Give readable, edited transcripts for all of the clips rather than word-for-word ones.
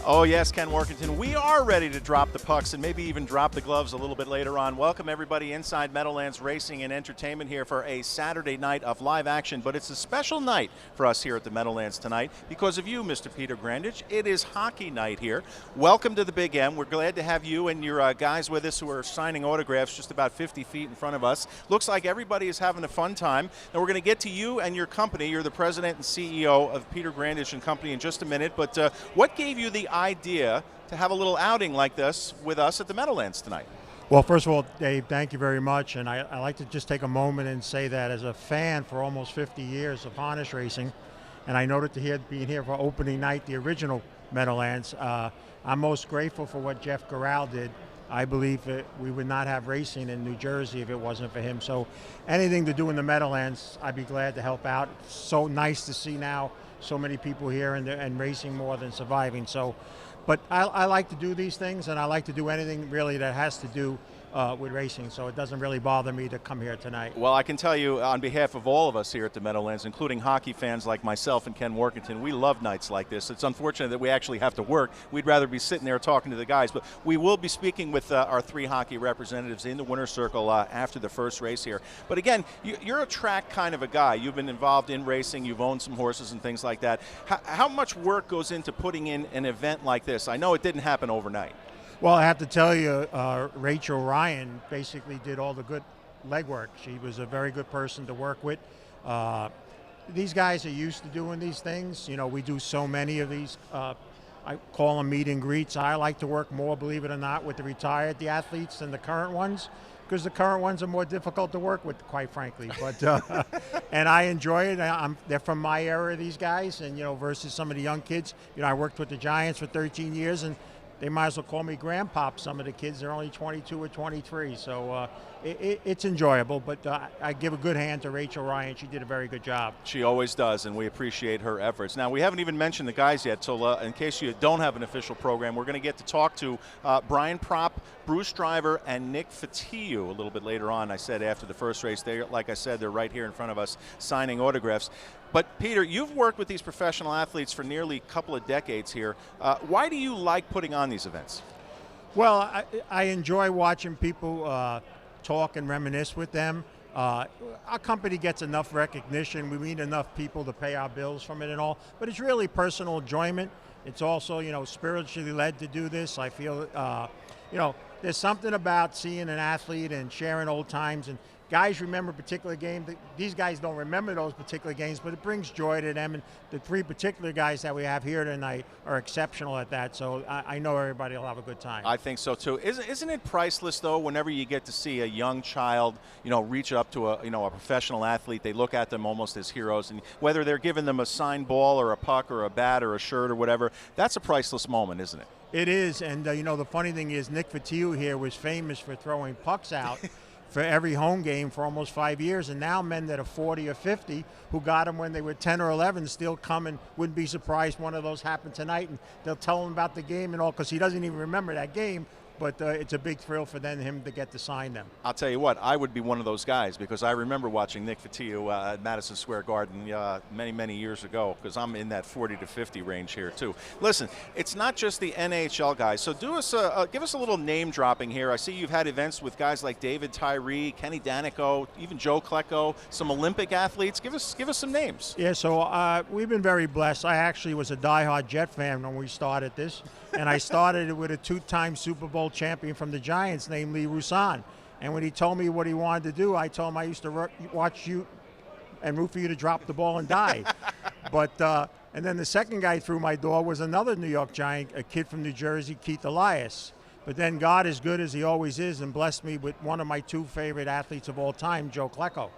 Oh yes, Ken Workington. We are ready to drop the pucks and maybe even drop the gloves a little bit later on. Welcome everybody inside Meadowlands Racing and Entertainment here for a Saturday night of live action. But it's a special night for us here at the Meadowlands tonight because of you, Mr. Peter Grandich. It is hockey night here. Welcome to the Big M. We're glad to have you and your guys with us who are signing autographs just about 50 feet in front of us. Looks like everybody is having a fun time. Now we're going to get to you and your company. You're the president and CEO of Peter Grandich and Company in just a minute. But what gave you the idea to have a little outing like this with us at the Meadowlands tonight? Well, first of all, Dave, thank you very much. And I like to just take a moment and say that as a fan for almost 50 years of harness racing, and I noted being here for opening night, the original Meadowlands, I'm most grateful for what Jeff Garral did. I believe that we would not have racing in New Jersey if it wasn't for him. So anything to do in the Meadowlands, I'd be glad to help out. It's so nice to see now so many people here and racing more than surviving. So, but I like to do these things, and I like to do anything really that has to do with racing, so it doesn't really bother me to come here tonight. Well, I can tell you on behalf of all of us here at the Meadowlands, including hockey fans like myself and Ken Workington, we love nights like this. It's unfortunate that we actually have to work. We'd rather be sitting there talking to the guys, but we will be speaking with our three hockey representatives in the winner's circle after the first race here. But again, you're a track kind of a guy. You've been involved in racing. You've owned some horses and things like that. How much work goes into putting in an event like this? I know it didn't happen overnight. Well, I have to tell you, Rachel Ryan basically did all the good legwork. She was a very good person to work with. These guys are used to doing these things. You know, we do so many of these, I call them meet and greets. I like to work more, believe it or not, with the athletes than the current ones, because the current ones are more difficult to work with, quite frankly. But and I enjoy it. They're from my era, these guys, and versus some of the young kids. I worked with the Giants for 13 years, and they might as well call me grandpop. Some of the kids, they're only 22 or 23. So it's enjoyable, but I give a good hand to Rachel Ryan. She did a very good job. She always does, and we appreciate her efforts. Now, we haven't even mentioned the guys yet, so in case you don't have an official program, we're going to get to talk to Brian Propp, Bruce Driver, and Nick Fatiu a little bit later on. I said after the first race, like I said, they're right here in front of us signing autographs. But, Peter, you've worked with these professional athletes for nearly a couple of decades here. Why do you like putting on these events? Well, I enjoy watching people talk and reminisce with them. Our company gets enough recognition. We meet enough people to pay our bills from it and all. But it's really personal enjoyment. It's also, spiritually led to do this. I feel, there's something about seeing an athlete and sharing old times, and guys remember particular games. These guys don't remember those particular games, but it brings joy to them. And the three particular guys that we have here tonight are exceptional at that. So I know everybody will have a good time. I think so too. Isn't it priceless though? Whenever you get to see a young child, reach up to a professional athlete, they look at them almost as heroes. And whether they're giving them a signed ball or a puck or a bat or a shirt or whatever, that's a priceless moment, isn't it? It is. And the funny thing is, Nick Fatiu here was famous for throwing pucks out for every home game for almost 5 years, and now men that are 40 or 50 who got them when they were 10 or 11 still come and wouldn't be surprised one of those happened tonight, and they'll tell him about the game and all, because he doesn't even remember that game. But it's a big thrill for him to get to sign them. I'll tell you what, I would be one of those guys, because I remember watching Nick Fatiu at Madison Square Garden many, many years ago, because I'm in that 40 to 50 range here too. Listen, it's not just the NHL guys, so give us a little name dropping here. I see you've had events with guys like David Tyree, Kenny Danico, even Joe Klecko, some Olympic athletes. Give us some names. Yeah, so we've been very blessed. I actually was a diehard Jet fan when we started this, and I started it with a two-time Super Bowl champion from the Giants named Lee Roussan. And when he told me what he wanted to do, I told him I used to watch you and root for you to drop the ball and die. But and then the second guy through my door was another New York Giant, a kid from New Jersey, Keith Elias. But then God, as good as he always is, and blessed me with one of my two favorite athletes of all time, Joe Klecko.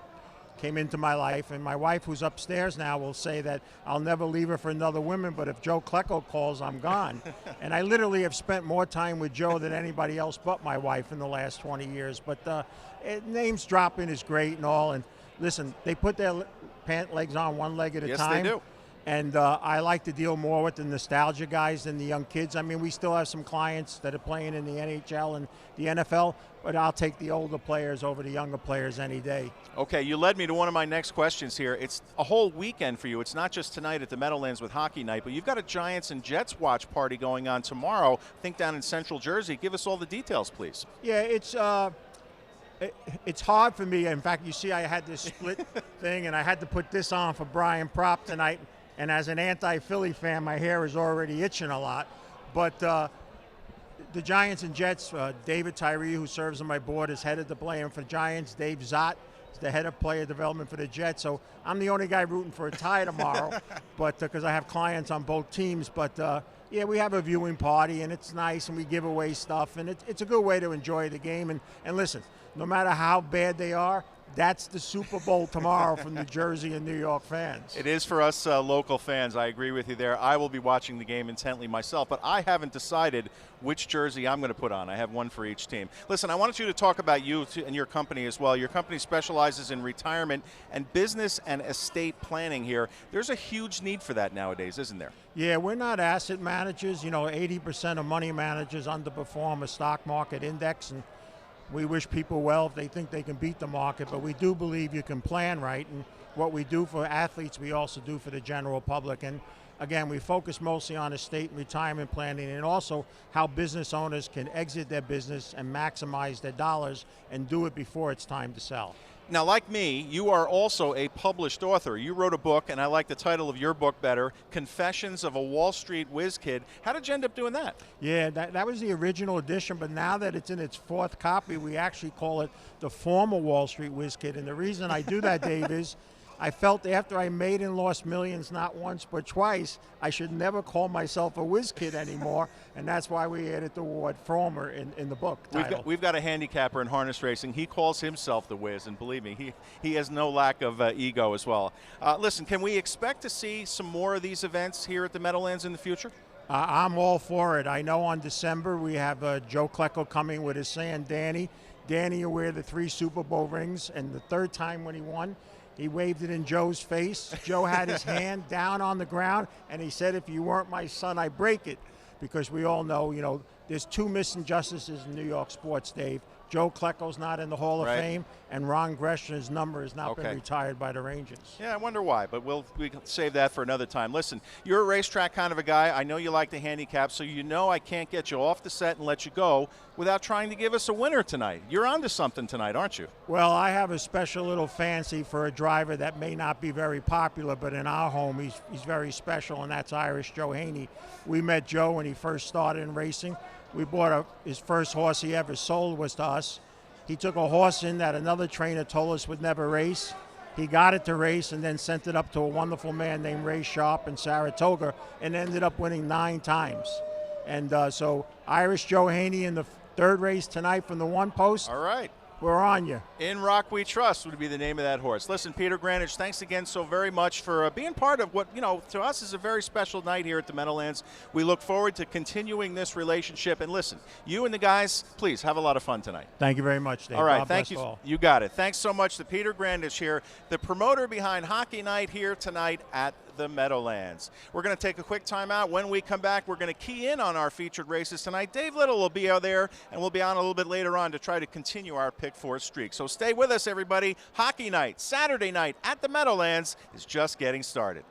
Came into my life, and my wife, who's upstairs now, will say that I'll never leave her for another woman, but if Joe Klecko calls, I'm gone. And I literally have spent more time with Joe than anybody else but my wife in the last 20 years. But names dropping is great and all. And listen, they put their pant legs on one leg at a time. Yes, they do. And I like to deal more with the nostalgia guys than the young kids. I mean, we still have some clients that are playing in the NHL and the NFL, but I'll take the older players over the younger players any day. Okay, you led me to one of my next questions here. It's a whole weekend for you. It's not just tonight at the Meadowlands with Hockey Night, but you've got a Giants and Jets watch party going on tomorrow, I think down in Central Jersey. Give us all the details, please. Yeah, it's hard for me. In fact, you see I had this split thing, and I had to put this on for Brian Prop tonight. And as an anti-Philly fan, my hair is already itching a lot. But the Giants and Jets, David Tyree, who serves on my board, is headed to play for Giants. Dave Zott is the head of player development for the Jets. So I'm the only guy rooting for a tie tomorrow, but because I have clients on both teams. But yeah, we have a viewing party, and it's nice, and we give away stuff, and it's a good way to enjoy the game. And listen, no matter how bad they are, that's the Super Bowl tomorrow from New Jersey and New York fans. It is for us local fans. I agree with you there. I will be watching the game intently myself, but I haven't decided which jersey I'm going to put on. I have one for each team. Listen, I wanted you to talk about you and your company as well. Your company specializes in retirement and business and estate planning here. There's a huge need for that nowadays, isn't there? Yeah, we're not asset managers. You know, 80% of money managers underperform a stock market index, and we wish people well if they think they can beat the market, but we do believe you can plan right. And what we do for athletes, we also do for the general public. And again, we focus mostly on estate and retirement planning, and also how business owners can exit their business and maximize their dollars and do it before it's time to sell. Now, like me, you are also a published author. You wrote a book, and I like the title of your book better, Confessions of a Wall Street Whiz Kid. How did you end up doing that? Yeah, that was the original edition, but now that it's in its fourth copy, we actually call it The Former Wall Street Whiz Kid. And the reason I do that, Dave, is I felt after I made and lost millions not once but twice, I should never call myself a whiz kid anymore, and that's why we added the word former in the book title. We've got a handicapper in harness racing. He calls himself the whiz, and believe me, he has no lack of ego as well. Listen, can we expect to see some more of these events here at the Meadowlands in the future? I'm all for it. I know on December we have Joe Klecko coming with his son, Danny. Danny will wear the 3 Super Bowl rings, and the third time when he won, he waved it in Joe's face. Joe had his hand down on the ground, and he said, if you weren't my son, I'd break it. Because we all know, you know, there's 2 missing justices in New York sports, Dave. Joe Klecko's not in the Hall of Fame, and Ron Greshner's number has not been retired by the Rangers. Yeah, I wonder why, but we can save that for another time. Listen, you're a racetrack kind of a guy. I know you like the handicap, so you know I can't get you off the set and let you go without trying to give us a winner tonight. You're onto something tonight, aren't you? Well, I have a special little fancy for a driver that may not be very popular, but in our home he's very special, and that's Irish Joe Haney. We met Joe when he first started in racing. We bought his first horse he ever sold was to us. He took a horse in that another trainer told us would never race. He got it to race and then sent it up to a wonderful man named Ray Sharp in Saratoga and ended up winning 9 times. And so Irish Joe Haney in the 3rd race tonight from the 1 post. All right. We're on you. In Rock We Trust would be the name of that horse. Listen, Peter GRANDICH, thanks again so very much for being part of what, you know, to us is a very special night here at the Meadowlands. We look forward to continuing this relationship. And listen, you and the guys, please have a lot of fun tonight. Thank you very much, Dave. All right, God thank bless you. all. You got it. Thanks so much to Peter GRANDICH here, the promoter behind Hockey Night here tonight at the Meadowlands. We're going to take a quick timeout. When we come back, we're going to key in on our featured races tonight. Dave Little will be out there, and we'll be on a little bit later on to try to continue our Pick 4 streak. So stay with us, everybody. Hockey Night, Saturday night at the Meadowlands is just getting started.